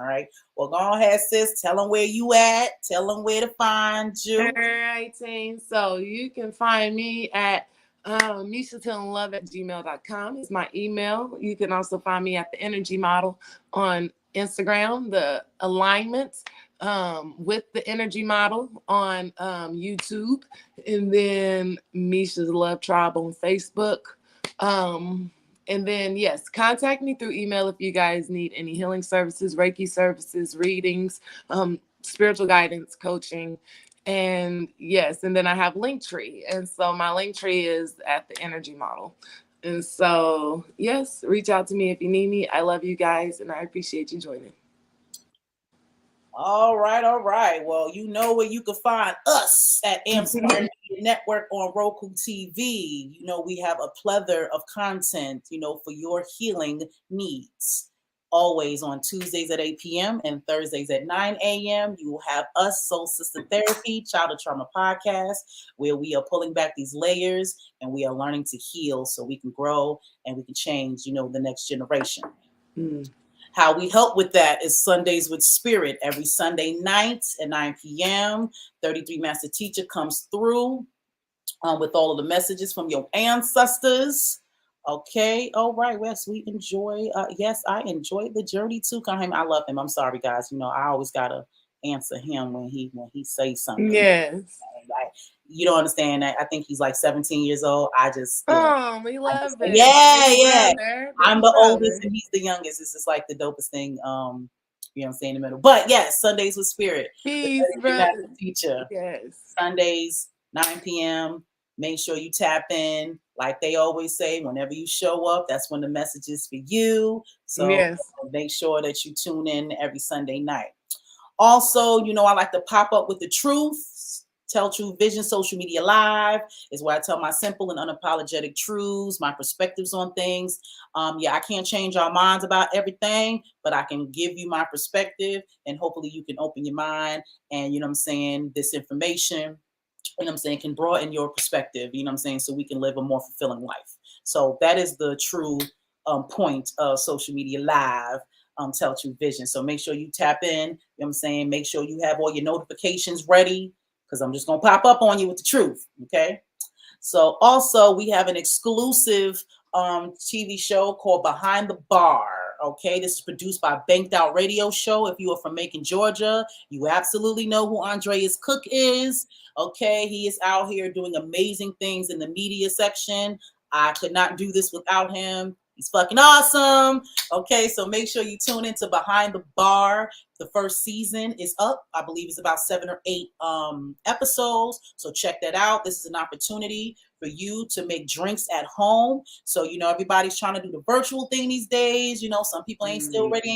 All right. Well, go ahead, sis. Tell them where you at. Tell them where to find you. All right, team. So you can find me at MishaTellingLove@gmail.com is my email. You can also find me at The Energy Model on Instagram, The Alignment with The Energy Model on YouTube, and then Misha's Love Tribe on Facebook. And then, yes, contact me through email if you guys need any healing services, Reiki services, readings, spiritual guidance, coaching. And yes, and then I have Linktree. And so my Linktree is at The Energy Model. And so, yes, reach out to me if you need me. I love you guys, and I appreciate you joining. All right, all right. Well, you know where you can find us at Inspired Media Network on Roku TV. We have a plethora of content, for your healing needs. Always on Tuesdays at 8 p.m. and Thursdays at 9 a.m. You will have us, SolSista Therapy, Childhood Trauma Podcast, where we are pulling back these layers and we are learning to heal so we can grow and we can change, the next generation. How we help with that is Sundays with Spirit every Sunday night at 9 p.m. 33 Master Teacher comes through with all of the messages from your ancestors. Okay, all right. Yes, we enjoy. Yes, I enjoyed the journey too. I love him. I'm sorry, guys. I always gotta answer him when he says something. Yes. You don't understand that. I think he's like 17 years old. I just we love it. Yeah. I'm the oldest and he's the youngest. It's just like the dopest thing. I'm saying in the middle. But yes, Sundays with Spirit. Peace, brother. Teacher. Yes. Sundays, 9 p.m. Make sure you tap in. Like they always say, whenever you show up, that's when the message is for you. So make sure that you tune in every Sunday night. Also, I like to pop up with the truth. Tell True Vision Social Media Live is where I tell my simple and unapologetic truths, my perspectives on things. I can't change our minds about everything, but I can give you my perspective and hopefully you can open your mind and, this information, can broaden your perspective, so we can live a more fulfilling life. So that is the true point of Social Media Live. Tell True Vision. So make sure you tap in, make sure you have all your notifications ready, because I'm just going to pop up on you with the truth. Okay. So also we have an exclusive TV show called Behind the Bar. Okay. This is produced by Banked Out Radio Show. If you are from Macon, Georgia, you absolutely know who Andreas Cook is. Okay. He is out here doing amazing things in the media section. I could not do this without him. He's fucking awesome. Okay, so make sure you tune into Behind the Bar. The first season is up. I believe it's about 7 or 8 episodes. So check that out. This is an opportunity for you to make drinks at home. So, everybody's trying to do the virtual thing these days. Some people ain't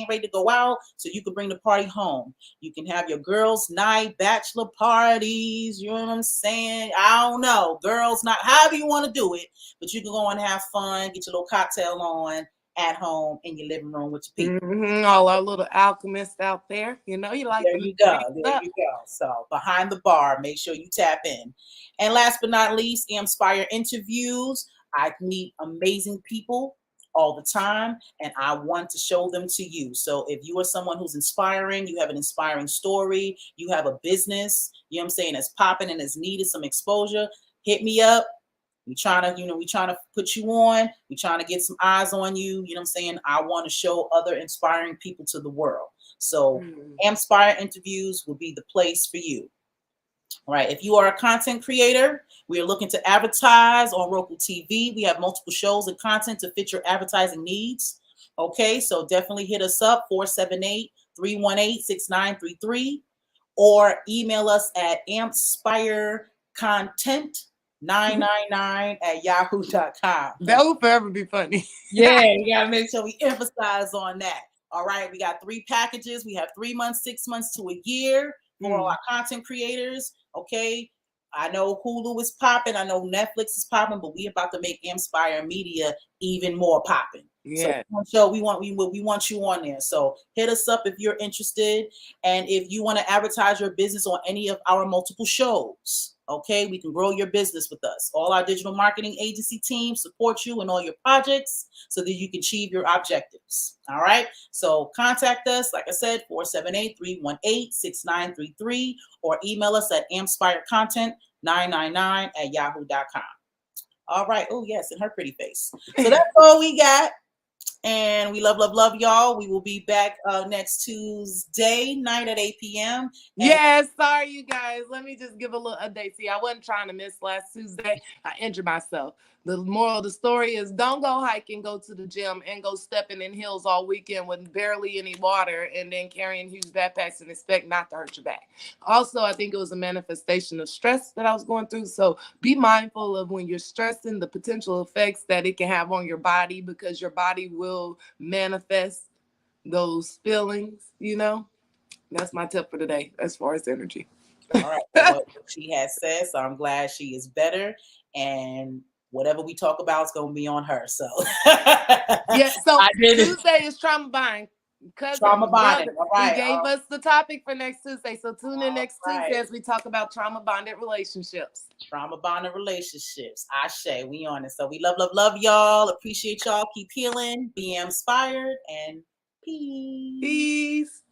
ready to go out. So you can bring the party home. You can have your girls' night, bachelor parties. You know what I'm saying? I don't know. Girls' night, however you want to do it. But you can go and have fun, get your little cocktail on at home in your living room with your people. All our little alchemists out there, you like. There you go. There you go. So Behind the Bar, make sure you tap in. And last but not least, Inspire Interviews. I meet amazing people all the time, and I want to show them to you. So if you are someone who's inspiring, you have an inspiring story, you have a business, that's popping and is needed some exposure, hit me up. We trying to put you on. We trying to get some eyes on you. I want to show other inspiring people to the world. So Inspire Interviews will be the place for you. All right. If you are a content creator, we are looking to advertise on Roku TV. We have multiple shows and content to fit your advertising needs. Okay. So definitely hit us up, 478-318-6933, or email us at ampspirecontent999@yahoo.com. That will forever be funny. Yeah, you gotta make sure we emphasize on that. All right, we got 3 packages. We have 3 months, 6 months to a year for all our content creators. Okay, I know Hulu is popping. I know Netflix is popping, but we about to make Inspire Media even more popping. So Yeah. we want you on there. So hit us up if you're interested, and if you want to advertise your business on any of our multiple shows. Okay, we can grow your business with us. All our digital marketing agency team support you in all your projects so that you can achieve your objectives. All right. So contact us, like I said, 478-318-6933, or email us at amspiredcontent999@yahoo.com. All right. Oh, yes, and her pretty face. So that's all we got. And we love y'all. We will be back next Tuesday night at 8 p.m. Yes, sorry, you guys. Let me just give a little update. See, I wasn't trying to miss last Tuesday. I injured myself. The moral of the story is don't go hiking, go to the gym, and go stepping in hills all weekend with barely any water and then carrying huge backpacks and expect not to hurt your back. Also, I think it was a manifestation of stress that I was going through. So be mindful of when you're stressing, the potential effects that it can have on your body, because your body will manifest those feelings, you know? That's my tip for today as far as energy. All right. Well, what she has said, so I'm glad she is better. And whatever we talk about is going to be on her. So yeah. So I did Tuesday is trauma bond. trauma Cousin, bonding. brother, All he right. gave us the topic for next Tuesday. So tune in All next right. Tuesday as we talk about trauma bonded relationships. Trauma bonding relationships. Ashe, we on it. So we love y'all. Appreciate y'all. Keep healing. Be inspired, and peace. Peace.